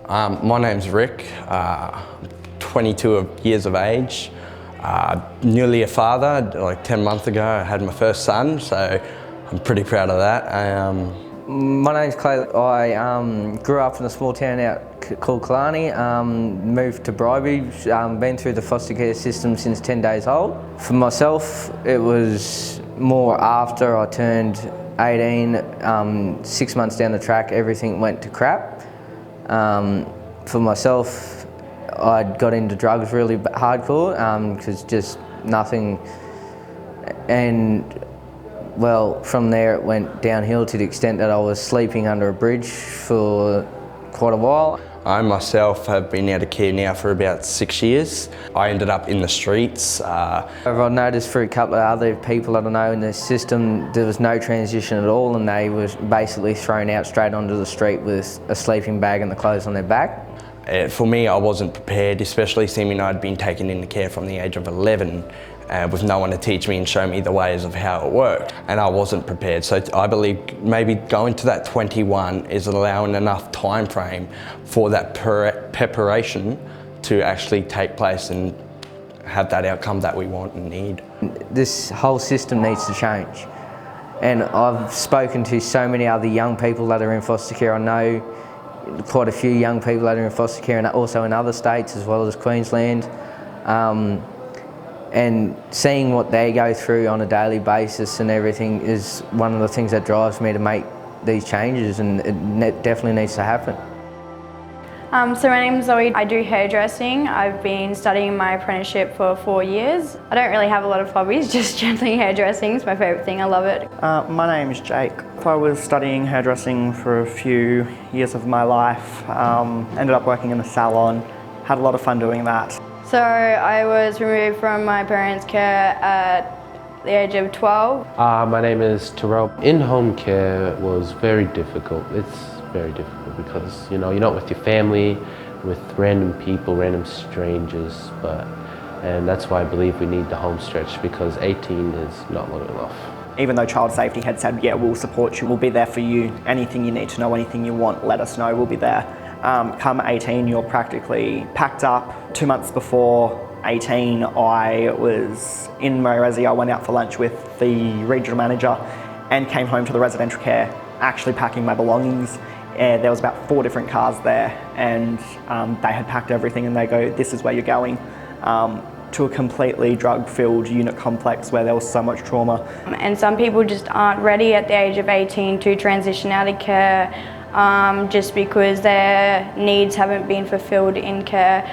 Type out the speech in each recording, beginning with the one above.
My name's Rick, 22 years of age, newly a father. Like 10 months ago I had my first son, so I'm pretty proud of that. My name's Clay. I grew up in a small town called Killarney, moved to Bribie, been through the foster care system since 10 days old. For myself, it was more after I turned 18, 6 months down the track, everything went to crap. For myself, I got into drugs really hardcore because just nothing, and well, from there it went downhill to the extent that I was sleeping under a bridge for quite a while. I myself have been out of care now for about 6 years. I ended up in the streets. I've noticed for a couple of other people that I know in the system, there was no transition at all, and they were basically thrown out straight onto the street with a sleeping bag and the clothes on their back. For me, I wasn't prepared, especially seeing I'd been taken into care from the age of 11 with no one to teach me and show me the ways of how it worked. And I wasn't prepared. So I believe maybe going to that 21 is allowing enough time frame for that preparation to actually take place and have that outcome that we want and need. This whole system needs to change. And I've spoken to so many other young people that are in foster care. I know quite a few young people that are in foster care and also in other states as well as Queensland. And seeing what they go through on a daily basis and everything is one of the things that drives me to make these changes, and it definitely needs to happen. So my name's Zoe. I do hairdressing. I've been studying my apprenticeship for 4 years. I don't really have a lot of hobbies, just generally hairdressing is my favourite thing. I love it. My name's Jake. I was studying hairdressing for a few years of my life. Ended up working in a salon. Had a lot of fun doing that. So I was removed from my parents' care at the age of 12. My name is Terrell. In-home care was very difficult. It's very difficult because, you're not with your family, with random people, random strangers, and that's why I believe we need the home stretch, because 18 is not long enough. Even though Child Safety had said, yeah, we'll support you, we'll be there for you, anything you need to know, anything you want, let us know, we'll be there. Come 18, you're practically packed up. 2 months before 18, I was in Resi. I went out for lunch with the regional manager and came home to the residential care, actually packing my belongings. There was about 4 different cars there, and they had packed everything, and they go, this is where you're going, to a completely drug-filled unit complex where there was so much trauma. And some people just aren't ready at the age of 18 to transition out of care, just because their needs haven't been fulfilled in care.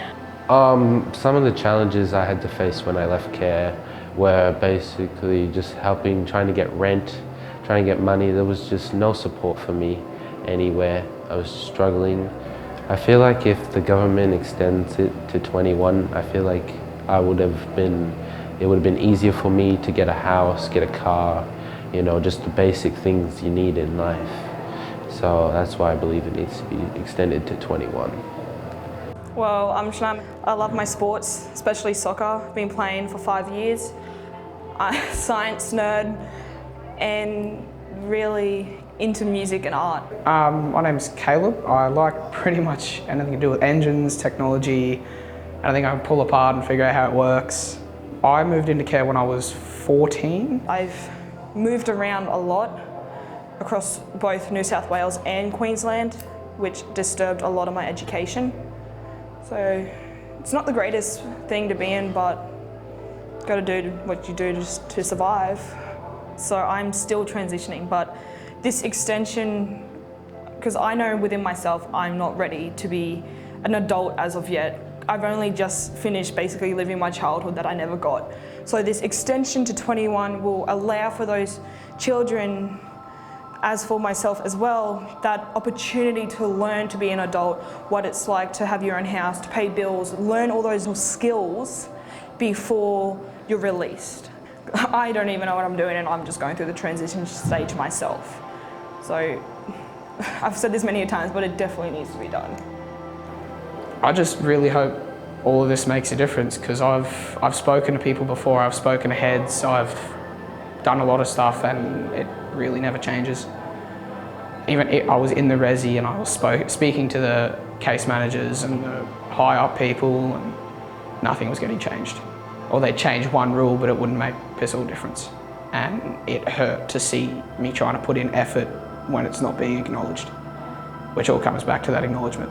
Some of the challenges I had to face when I left care were basically just helping, trying to get rent, trying to get money. There was just no support for me anywhere. I was struggling. I feel like if the government extends it to 21, I feel like it would have been easier for me to get a house, get a car, just the basic things you need in life. So that's why I believe it needs to be extended to 21. Well, I'm Shanam. I love my sports, especially soccer. I've been playing for 5 years. I'm a science nerd and really into music and art. My name's Caleb. I like pretty much anything to do with engines, technology, anything I can pull apart and figure out how it works. I moved into care when I was 14. I've moved around a lot across both New South Wales and Queensland, which disturbed a lot of my education. So it's not the greatest thing to be in, but got to do what you do just to survive. So I'm still transitioning, but this extension, because I know within myself I'm not ready to be an adult as of yet. I've only just finished basically living my childhood that I never got. So this extension to 21 will allow for those children, as for myself as well, that opportunity to learn to be an adult, what it's like to have your own house, to pay bills, learn all those skills before you're released. I don't even know what I'm doing, and I'm just going through the transition stage myself. So I've said this many times, but it definitely needs to be done. I just really hope all of this makes a difference, because I've spoken to people before, I've spoken to heads, I've done a lot of stuff, and it really never changes. Even I was in the resi and I was speaking to case managers and the high up people, and nothing was getting changed. Or they'd change one rule, but it wouldn't make piss all difference. And it hurt to see me trying to put in effort when it's not being acknowledged, which all comes back to that acknowledgement.